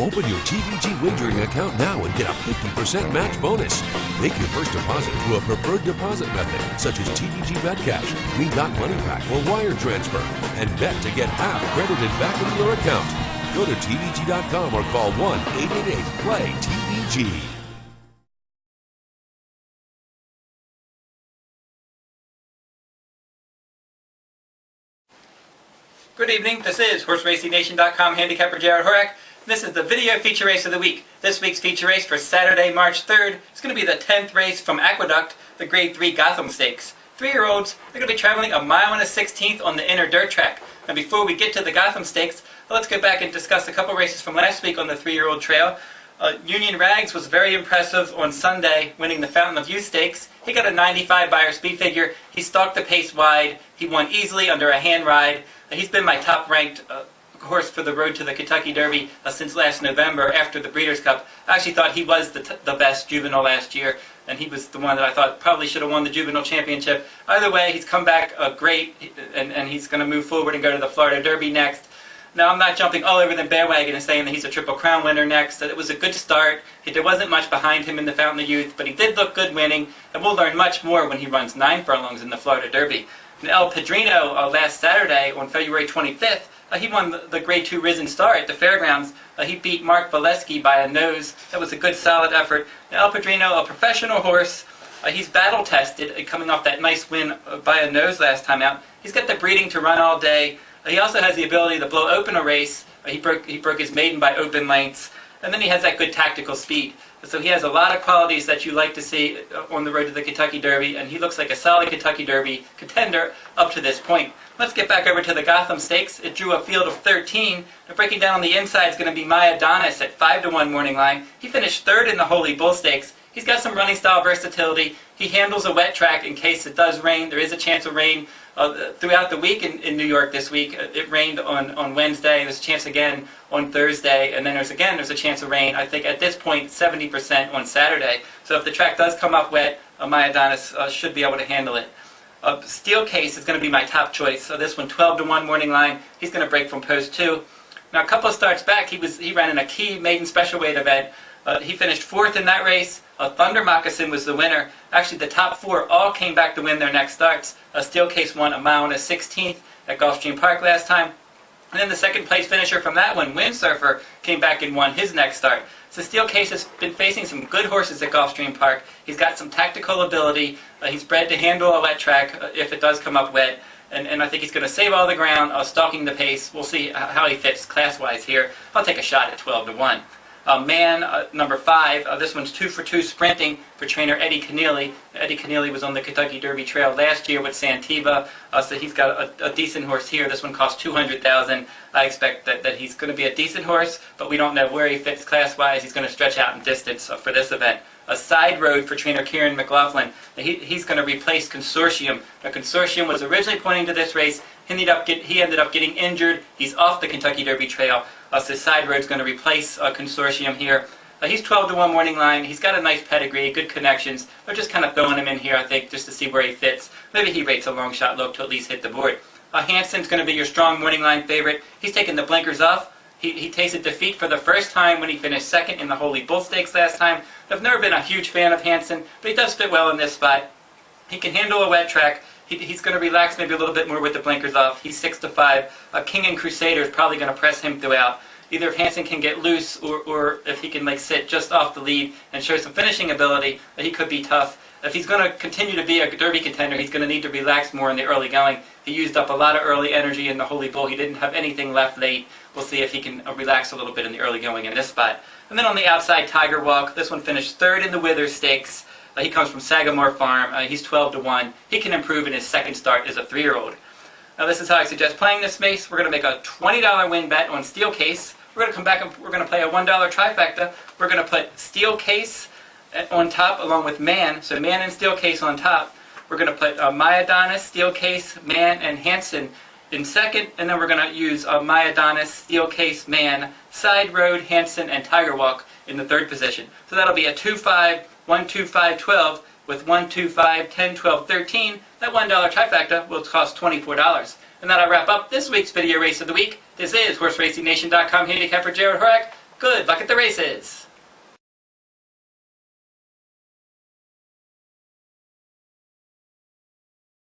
Open your TVG wagering account now and get a 50% match bonus. Make your first deposit through a preferred deposit method, such as TVG Betcash, Green Dot Money Pack, or wire transfer, and bet to get half credited back into your account. Go to TVG.com or call 1-888-PLAY-TVG. Good evening, this is HorseRacingNation.com handicapper Jared Horak. This is the video feature race of the week. This week's feature race for Saturday, March 3rd is going to be the 10th race from Aqueduct, the Grade 3 Gotham Stakes. 3-year-olds, they're going to be traveling 1 1/16 miles on the inner dirt track. And before we get to the Gotham Stakes, let's go back and discuss a couple races from last week on the 3-year-old trail. Union Rags was very impressive on Sunday, winning the Fountain of Youth Stakes. He got a 95 Beyer speed figure. He stalked the pace wide. He won easily under a hand ride. He's been my top-ranked horse for the road to the Kentucky Derby since last November after the Breeders' Cup. I actually thought he was the best juvenile last year, and he was the one that I thought probably should have won the juvenile championship. Either way, he's come back great, and he's going to move forward and go to the Florida Derby next. Now, I'm not jumping all over the bandwagon and saying that he's a Triple Crown winner next. That it was a good start. There wasn't much behind him in the Fountain of Youth, but he did look good winning, and we'll learn much more when he runs 9 furlongs in the Florida Derby. And El Padrino last Saturday on February 25th, he won the Grade 2 Risen Star at the Fairgrounds. He beat Mark Valesky by a nose. That was a good, solid effort. Now, El Padrino, a professional horse. He's battle-tested, coming off that nice win by a nose last time out. He's got the breeding to run all day. He also has the ability to blow open a race. He broke his maiden by open lengths. And then he has that good tactical speed. So he has a lot of qualities that you like to see on the road to the Kentucky Derby, and he looks like a solid Kentucky Derby contender up to this point. Let's get back over to the Gotham Stakes. It drew a field of 13. And breaking down on the inside is going to be My Adonis at 5-1 morning line. He finished 3rd in the Holy Bull Stakes. He's got some running style versatility. He handles a wet track in case it does rain. There is a chance of rain throughout the week in New York this week. It rained on Wednesday. There's a chance again on Thursday. And then there's a chance of rain, I think at this point, 70% on Saturday. So if the track does come up wet, My Adonis should be able to handle it. Steel Case is going to be my top choice. So this one, 12-1 morning line. He's going to break from post 2. Now, a couple of starts back, he ran in a key maiden special weight event. He finished 4th in that race. Thunder Moccasin was the winner. Actually, the top 4 all came back to win their next starts. Steel Case won 1 1/16 at Gulfstream Park last time. And then the second place finisher from that one, Windsurfer, came back and won his next start. So Steel Case has been facing some good horses at Gulfstream Park. He's got some tactical ability. He's bred to handle a wet track if it does come up wet. And I think he's going to save all the ground, stalking the pace. We'll see how he fits class-wise here. I'll take a shot at 12-1. Number 5, this one's 2 for 2 sprinting for trainer Eddie Keneally. Eddie Keneally was on the Kentucky Derby Trail last year with Santiva, so he's got a decent horse here. This one costs $200,000. I expect that he's going to be a decent horse, but we don't know where he fits class-wise. He's going to stretch out in distance for this event. A Side Road for trainer Kieran McLaughlin. He's going to replace Consortium. Now, Consortium was originally pointing to this race. He ended up getting injured. He's off the Kentucky Derby Trail. So Side Road's going to replace Consortium here. He's 12-1 morning line. He's got a nice pedigree, good connections. They're just kind of throwing him in here, I think, just to see where he fits. Maybe he rates a long shot look to at least hit the board. HANSEN's going to be your strong morning line favorite. He's taking the blinkers off. He tasted defeat for the first time when he finished 2nd in the Holy Bull Stakes last time. I've never been a huge fan of HANSEN, but he does fit well in this spot. He can handle a wet track. He's going to relax maybe a little bit more with the blinkers off. He's 6-5. King and Crusader is probably going to press him throughout. Either if HANSEN can get loose or if he can sit just off the lead and show some finishing ability, he could be tough. If he's going to continue to be a Derby contender, he's going to need to relax more in the early going. He used up a lot of early energy in the Holy Bull. He didn't have anything left late. We'll see if he can relax a little bit in the early going in this spot. And then on the outside, Tiger Walk. This one finished 3rd in the Withers Stakes. He comes from Sagamore Farm. He's 12-1. He can improve in his second start as a 3-year-old. Now this is how I suggest playing this race. We're going to make a $20 win bet on Steel Case. We're going to come back and we're going to play a $1 trifecta. We're going to put Steel Case on top along with Man. So Man and Steel Case on top. We're going to put My Adonis, Steel Case, Man, and HANSEN in second. And then we're going to use My Adonis, Steel Case, Man, Side Road, HANSEN, and Tiger Walk in the 3rd position. So that'll be a 2-5, 1-2-5, 12 with 1-2-5, 10, 12, 13. That $1 trifecta will cost $24. And that'll wrap up this week's video race of the week. This is HorseRacingNation.com handicapper Jared Horak. Good luck at the races!